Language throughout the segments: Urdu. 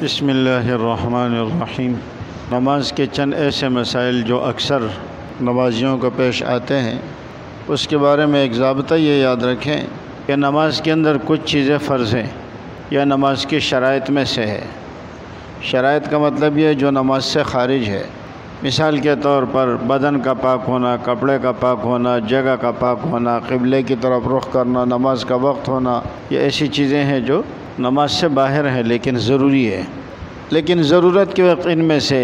بسم اللہ الرحمن الرحیم۔ نماز کے چند ایسے مسائل جو اکثر نمازیوں کو پیش آتے ہیں، اس کے بارے میں ایک ضابطہ یہ یاد رکھیں کہ نماز کے اندر کچھ چیزیں فرض ہیں یا نماز کی شرائط میں سے ہے۔ شرائط کا مطلب یہ جو نماز سے خارج ہے، مثال کے طور پر بدن کا پاک ہونا، کپڑے کا پاک ہونا، جگہ کا پاک ہونا، قبلے کی طرف رخ کرنا، نماز کا وقت ہونا، یہ ایسی چیزیں ہیں جو نماز سے باہر ہے لیکن ضروری ہے۔ لیکن ضرورت کے وقت ان میں سے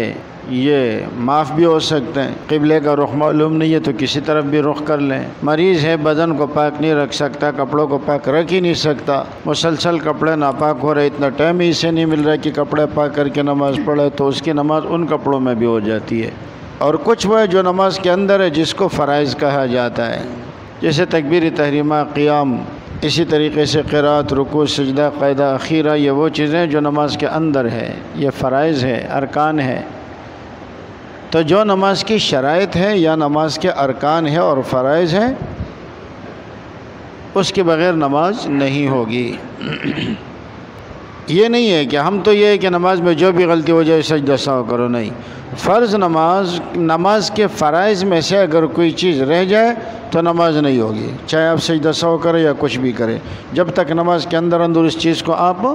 یہ معاف بھی ہو سکتے ہیں۔ قبلے کا رخ معلوم نہیں ہے تو کسی طرف بھی رخ کر لیں۔ مریض ہے، بدن کو پاک نہیں رکھ سکتا، کپڑوں کو پاک رکھ ہی نہیں سکتا، مسلسل کپڑے ناپاک ہو رہے، اتنا ٹائم ہی اسے نہیں مل رہا کہ کپڑے پاک کر کے نماز پڑھے، تو اس کی نماز ان کپڑوں میں بھی ہو جاتی ہے۔ اور کچھ وہ ہے جو نماز کے اندر ہے جس کو فرائض کہا جاتا ہے، جیسے تکبیر تحریمہ، قیام، اسی طریقے سے قرات، رکوع، سجدہ، قاعدہ اخیرہ، یہ وہ چیزیں جو نماز کے اندر ہے، یہ فرائض ہے، ارکان ہے۔ تو جو نماز کی شرائط ہے یا نماز کے ارکان ہے اور فرائض ہیں، اس کے بغیر نماز نہیں ہوگی۔ یہ نہیں ہے کہ ہم تو یہ ہے کہ نماز میں جو بھی غلطی ہو جائے سجدہ سہو کرو، نہیں۔ فرض نماز کے فرائض میں سے اگر کوئی چیز رہ جائے تو نماز نہیں ہوگی، چاہے آپ سجدہ سہو کریں یا کچھ بھی کریں، جب تک نماز کے اندر اس چیز کو آپ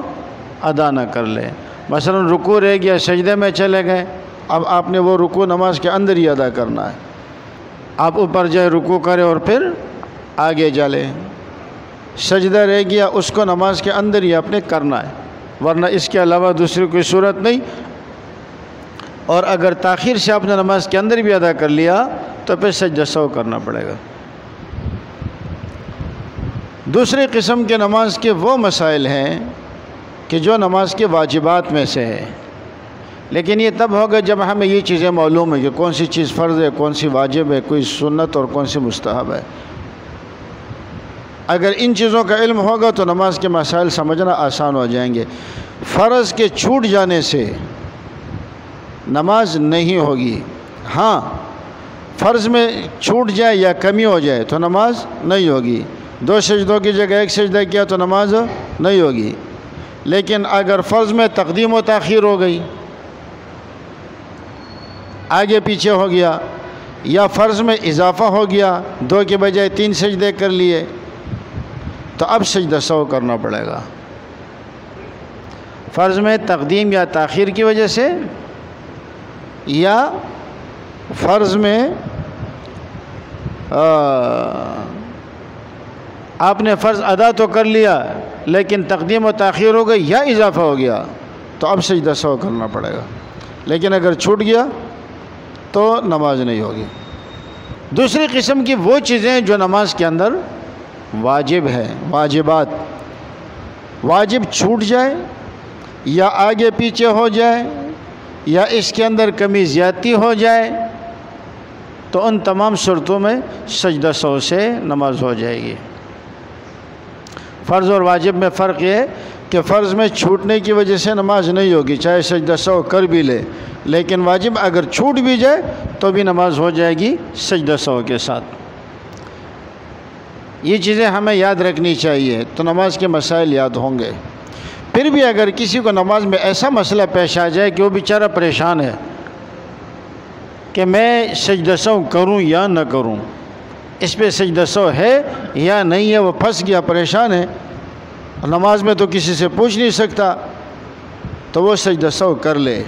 ادا نہ کر لیں۔ مثلا رکوع رہ گیا، سجدے میں چلے گئے، اب آپ نے وہ رکوع نماز کے اندر ہی ادا کرنا ہے۔ آپ اوپر جائے رکوع کریں اور پھر آگے چلیں۔ سجدہ رہ گیا، اس کو نماز کے اندر ہی آپ نے کرنا ہے، ورنہ اس کے علاوہ دوسری کوئی صورت نہیں۔ اور اگر تاخیر سے آپ نے نماز کے اندر بھی ادا کر لیا تو پھر سجدہ سہو کرنا پڑے گا۔ دوسری قسم کے نماز کے وہ مسائل ہیں کہ جو نماز کے واجبات میں سے ہے، لیکن یہ تب ہوگا جب ہمیں یہ چیزیں معلوم ہے کہ کون سی چیز فرض ہے، کون سی واجب ہے، کوئی سنت اور کون سی مستحب ہے۔ اگر ان چیزوں کا علم ہوگا تو نماز کے مسائل سمجھنا آسان ہو جائیں گے۔ فرض کے چھوٹ جانے سے نماز نہیں ہوگی۔ ہاں، فرض میں چھوٹ جائے یا کمی ہو جائے تو نماز نہیں ہوگی۔ 2 سجدوں کی جگہ 1 سجدہ کیا تو نماز نہیں ہوگی۔ لیکن اگر فرض میں تقدیم و تاخیر ہو گئی، آگے پیچھے ہو گیا، یا فرض میں اضافہ ہو گیا، 2 کے بجائے 3 سجدے کر لیے، تو اب سجدہ سہو کرنا پڑے گا۔ فرض میں تقدیم یا تاخیر کی وجہ سے، یا فرض میں آپ نے فرض ادا تو کر لیا لیکن تقدیم و تاخیر ہو گئی یا اضافہ ہو گیا، تو اب سجدہ سہو کرنا پڑے گا۔ لیکن اگر چھوٹ گیا تو نماز نہیں ہوگی۔ دوسری قسم کی وہ چیزیں جو نماز کے اندر واجب ہے، واجبات، واجب چھوٹ جائے یا آگے پیچھے ہو جائے یا اس کے اندر کمی زیادتی ہو جائے، تو ان تمام صورتوں میں سجدہ سہو سے نماز ہو جائے گی۔ فرض اور واجب میں فرق یہ ہے کہ فرض میں چھوٹنے کی وجہ سے نماز نہیں ہوگی، چاہے سجدہ سہو کر بھی لے، لیکن واجب اگر چھوٹ بھی جائے تو بھی نماز ہو جائے گی سجدہ سہو کے ساتھ۔ یہ چیزیں ہمیں یاد رکھنی چاہیے تو نماز کے مسائل یاد ہوں گے۔ پھر بھی اگر کسی کو نماز میں ایسا مسئلہ پیش آ جائے کہ وہ بیچارہ پریشان ہے کہ میں سجدہ سہو کروں یا نہ کروں، اس پہ سجدہ سہو ہے یا نہیں ہے، وہ پھنس گیا، پریشان ہے، نماز میں تو کسی سے پوچھ نہیں سکتا، تو وہ سجدہ سہو کر لے۔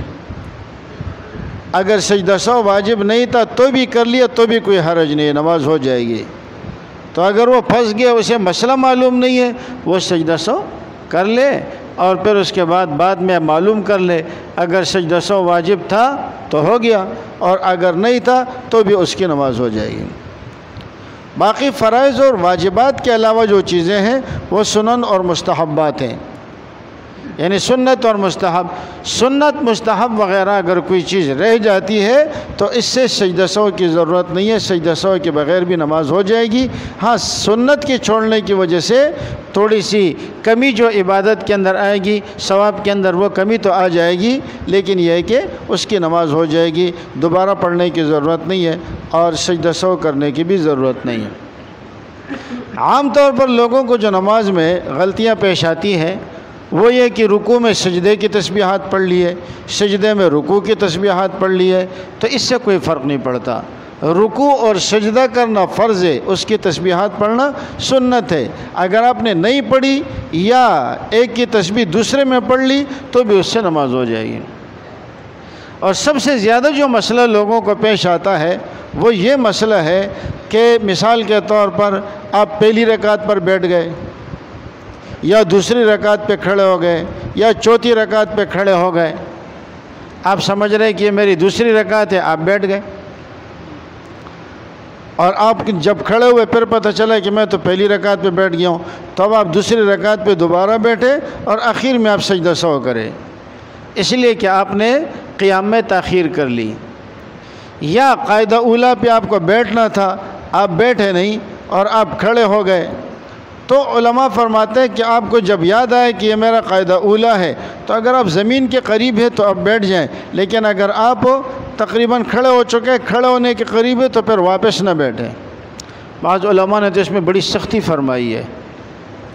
اگر سجدہ سہو واجب نہیں تھا تو بھی کر لیا تو بھی کوئی حرج نہیں ہے، نماز ہو جائے گی۔ تو اگر وہ پھنس گیا، اسے مسئلہ معلوم نہیں ہے، وہ سجدہ سہو کر لے اور پھر اس کے بعد میں معلوم کر لے، اگر سجدہ سہو واجب تھا تو ہو گیا، اور اگر نہیں تھا تو بھی اس کی نماز ہو جائے گی۔ باقی فرائض اور واجبات کے علاوہ جو چیزیں ہیں وہ سنن اور مستحبات ہیں، یعنی سنت اور مستحب۔ سنت، مستحب وغیرہ اگر کوئی چیز رہ جاتی ہے تو اس سے سجدہ سہو کی ضرورت نہیں ہے، سجدہ سہو کے بغیر بھی نماز ہو جائے گی۔ ہاں، سنت کے چھوڑنے کی وجہ سے تھوڑی سی کمی جو عبادت کے اندر آئے گی، ثواب کے اندر وہ کمی تو آ جائے گی، لیکن یہ ہے کہ اس کی نماز ہو جائے گی، دوبارہ پڑھنے کی ضرورت نہیں ہے اور سجدہ سہو کرنے کی بھی ضرورت نہیں ہے۔ عام طور پر لوگوں کو جو نماز میں غلطیاں پیش آتی ہیں وہ یہ کہ رکوع میں سجدے کی تسبیحات پڑھ لیے، سجدے میں رکوع کی تسبیحات پڑھ لیے، تو اس سے کوئی فرق نہیں پڑتا۔ رکوع اور سجدہ کرنا فرض ہے، اس کی تسبیحات پڑھنا سنت ہے۔ اگر آپ نے نہیں پڑھی یا ایک کی تسبیح دوسرے میں پڑھ لی تو بھی اس سے نماز ہو جائے گی۔ اور سب سے زیادہ جو مسئلہ لوگوں کو پیش آتا ہے وہ یہ مسئلہ ہے کہ مثال کے طور پر آپ پہلی رکعت پر بیٹھ گئے یا دوسری رکعت پہ کھڑے ہو گئے یا چوتھی رکعت پہ کھڑے ہو گئے، آپ سمجھ رہے کہ یہ میری دوسری رکعت ہے، آپ بیٹھ گئے، اور آپ جب کھڑے ہوئے پھر پتہ چلا کہ میں تو پہلی رکعت پہ بیٹھ گیا ہوں، تو اب آپ دوسری رکعت پہ دوبارہ بیٹھے اور آخر میں آپ سجدہ سہو کرے، اس لیے کہ آپ نے قیام میں تاخیر کر لی۔ یا قاعدہ اولیٰ پہ آپ کو بیٹھنا تھا، آپ بیٹھے نہیں اور آپ کھڑے ہو گئے، تو علماء فرماتے ہیں کہ آپ کو جب یاد آئے کہ یہ میرا قاعدہ اولیٰ ہے تو اگر آپ زمین کے قریب ہے تو آپ بیٹھ جائیں، لیکن اگر آپ تقریباً کھڑے ہو چکے، کھڑے ہونے کے قریب ہے تو پھر واپس نہ بیٹھیں۔ بعض علماء نے تو اس میں بڑی سختی فرمائی ہے،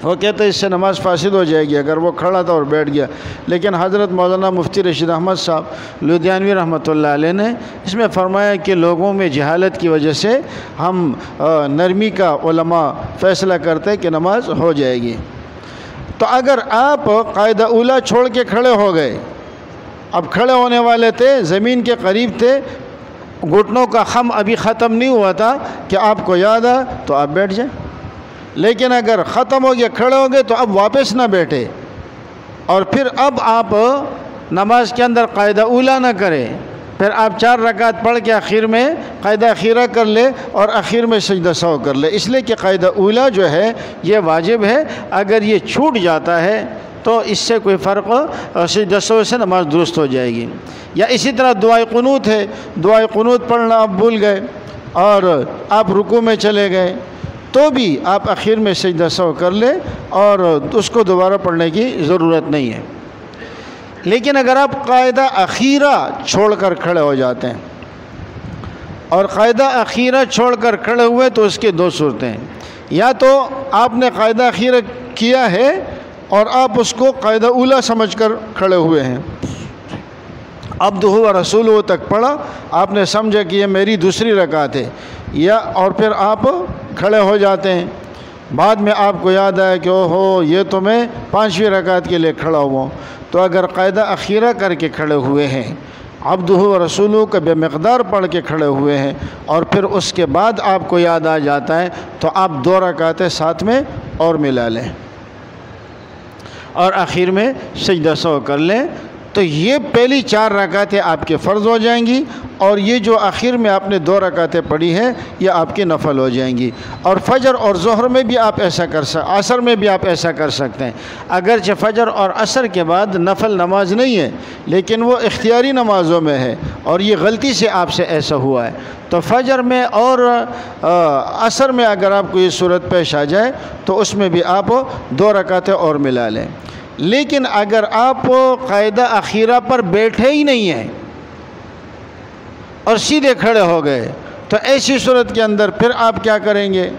وہ کہتے ہیں اس سے نماز فاسد ہو جائے گی اگر وہ کھڑا تھا اور بیٹھ گیا، لیکن حضرت مولانا مفتی رشید احمد صاحب لدھیانوی رحمۃ اللہ علیہ نے اس میں فرمایا کہ لوگوں میں جہالت کی وجہ سے ہم نرمی کا علماء فیصلہ کرتے کہ نماز ہو جائے گی۔ تو اگر آپ قاعدہ اولیٰ چھوڑ کے کھڑے ہو گئے، اب کھڑے ہونے والے تھے، زمین کے قریب تھے، گھٹنوں کا خم ابھی ختم نہیں ہوا تھا کہ آپ کو یاد آ تو آپ بیٹھ جائیں، لیکن اگر ختم ہو گیا، کھڑے ہو گئے، تو اب واپس نہ بیٹھے اور پھر اب آپ نماز کے اندر قاعدہ اولیٰ نہ کریں، پھر آپ 4 رکعت پڑھ کے آخر میں قاعدہ اخیرہ کر لے اور آخر میں سجدہ سہو کر لے، اس لیے کہ قاعدہ اولیٰ جو ہے یہ واجب ہے، اگر یہ چھوٹ جاتا ہے تو اس سے کوئی فرق، سجدہ سہو سے نماز درست ہو جائے گی۔ یا اسی طرح دعائے قنوت ہے، دعائے قنوت پڑھنا آپ بھول گئے اور آپ رکوع میں چلے گئے تو بھی آپ آخر میں سجدہ سہو کر لیں اور اس کو دوبارہ پڑھنے کی ضرورت نہیں ہے۔ لیکن اگر آپ قاعدہ اخیرہ چھوڑ کر کھڑے ہو جاتے ہیں اور قاعدہ اخیرہ چھوڑ کر کھڑے ہوئے تو اس کی 2 صورتیں ہیں، یا تو آپ نے قاعدہ اخیرہ کیا ہے اور آپ اس کو قاعدہ اولیٰ سمجھ کر کھڑے ہوئے ہیں، عبدہ و رسولہ تک پڑھا، آپ نے سمجھا کہ یہ میری دوسری رکعت ہے، یا اور پھر آپ کھڑے ہو جاتے ہیں، بعد میں آپ کو یاد آیا کہ اوہو یہ تو میں 5ویں رکعت کے لیے کھڑا ہوا ہوں، تو اگر قاعدہ اخیرہ کر کے کھڑے ہوئے ہیں، عبدہ و رسولہ کا بے مقدار پڑھ کے کھڑے ہوئے ہیں اور پھر اس کے بعد آپ کو یاد آ جاتا ہے تو آپ 2 رکعتیں ساتھ میں اور ملا لیں اور آخر میں سجدہ سہو کر لیں، تو یہ پہلی 4 رکعتیں آپ کے فرض ہو جائیں گی اور یہ جو آخر میں آپ نے 2 رکعتیں پڑھی ہیں یہ آپ کی نفل ہو جائیں گی۔ اور فجر اور ظہر میں بھی آپ ایسا عصر میں بھی آپ ایسا کر سکتے ہیں، اگرچہ فجر اور عصر کے بعد نفل نماز نہیں ہے لیکن وہ اختیاری نمازوں میں ہے اور یہ غلطی سے آپ سے ایسا ہوا ہے، تو فجر میں اور عصر میں اگر آپ کو یہ صورت پیش آ جائے تو اس میں بھی آپ 2 رکعتیں اور ملا لیں۔ لیکن اگر آپ قاعدہ اخیرہ پر بیٹھے ہی نہیں ہیں اور سیدھے کھڑے ہو گئے تو ایسی صورت کے اندر پھر آپ کیا کریں گے؟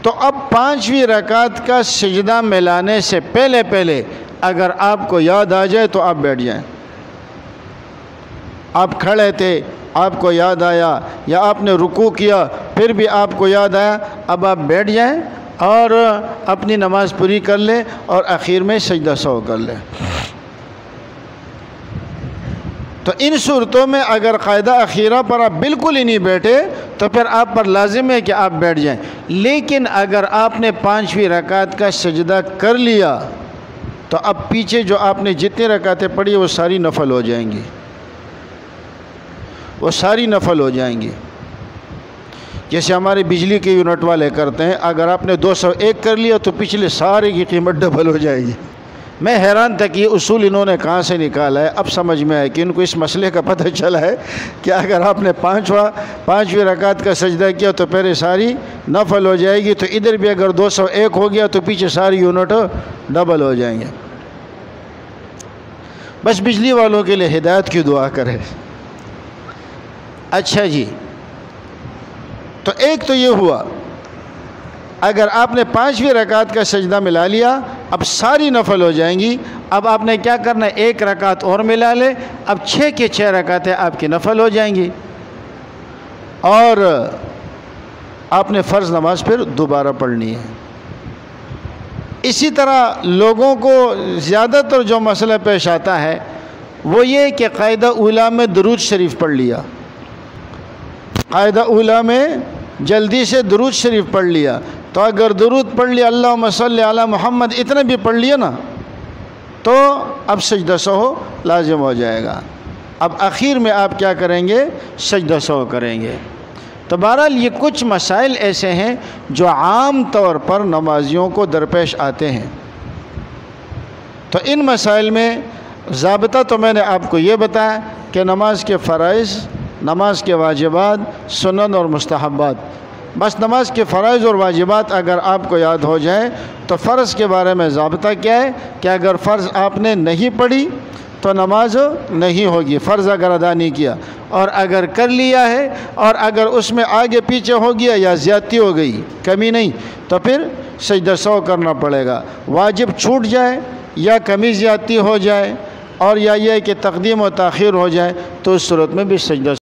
تو اب 5ویں رکعت کا سجدہ ملانے سے پہلے اگر آپ کو یاد آ جائے تو آپ بیٹھ جائیں۔ آپ کھڑے تھے، آپ کو یاد آیا، یا آپ نے رکوع کیا پھر بھی آپ کو یاد آیا، اب آپ بیٹھ جائیں اور اپنی نماز پوری کر لیں اور آخر میں سجدہ سہو کر لیں۔ تو ان صورتوں میں اگر قاعدہ اخیرہ پر آپ بالکل ہی نہیں بیٹھے تو پھر آپ پر لازم ہے کہ آپ بیٹھ جائیں، لیکن اگر آپ نے 5ویں رکعت کا سجدہ کر لیا تو اب پیچھے جو آپ نے جتنی رکعتیں پڑھی وہ ساری نفل ہو جائیں گی، وہ ساری نفل ہو جائیں گی۔ جیسے ہمارے بجلی کے یونٹ والے کرتے ہیں، اگر آپ نے 201 کر لیا تو پچھلے سارے کی قیمت ڈبل ہو جائے گی۔ میں حیران تھا کہ یہ اصول انہوں نے کہاں سے نکالا ہے، اب سمجھ میں آیا کہ ان کو اس مسئلے کا پتہ چلا ہے کہ اگر آپ نے 5ویں رکعت کا سجدہ کیا تو پہلے ساری نفل ہو جائے گی، تو ادھر بھی اگر 201 ہو گیا تو پیچھے ساری یونٹ ڈبل ہو جائیں گے۔ بس بجلی والوں کے لیے ہدایت کی دعا کرے۔ اچھا جی، تو ایک تو یہ ہوا، اگر آپ نے 5ویں رکعت کا سجدہ ملا لیا اب ساری نفل ہو جائیں گی. اب آپ نے کیا کرنا ہے؟ ایک رکعت اور ملا لے. اب 6 کی 6 رکعتیں آپ کی نفل ہو جائیں گی. اور آپ نے فرض نماز پھر دوبارہ پڑھنی ہے. اسی طرح لوگوں کو زیادہ تر جو مسئلہ پیش آتا ہے وہ یہ کہ قاعدہ اولیٰ میں درود شریف پڑھ لیا. قاعدہ اولیٰ میں جلدی سے درود شریف پڑھ لیا. تو اگر درود پڑھ لیا اللہم صلی علی محمد اتنا بھی پڑھ لیا نا تو اب سجدہ سہو لازم ہو جائے گا. اب اخیر میں آپ کیا کریں گے؟ سجدہ سہو کریں گے. تو بہرحال یہ کچھ مسائل ایسے ہیں جو عام طور پر نمازیوں کو درپیش آتے ہیں. تو ان مسائل میں ضابطہ تو میں نے آپ کو یہ بتایا کہ نماز کے فرائض، نماز کے واجبات، سنن اور مستحبات. بس نماز کے فرائض اور واجبات اگر آپ کو یاد ہو جائے تو فرض کے بارے میں ضابطہ کیا ہے کہ اگر فرض آپ نے نہیں پڑھی تو نماز نہیں ہوگی، فرض اگر ادا نہیں کیا. اور اگر کر لیا ہے اور اگر اس میں آگے پیچھے ہو گیا یا زیادتی ہو گئی، کمی نہیں، تو پھر سجدہ سہو کرنا پڑے گا. واجب چھوٹ جائے یا کمی زیادتی ہو جائے اور یا یہ کہ تقدیم و تاخیر ہو جائے تو اس صورت میں بھی سجدہ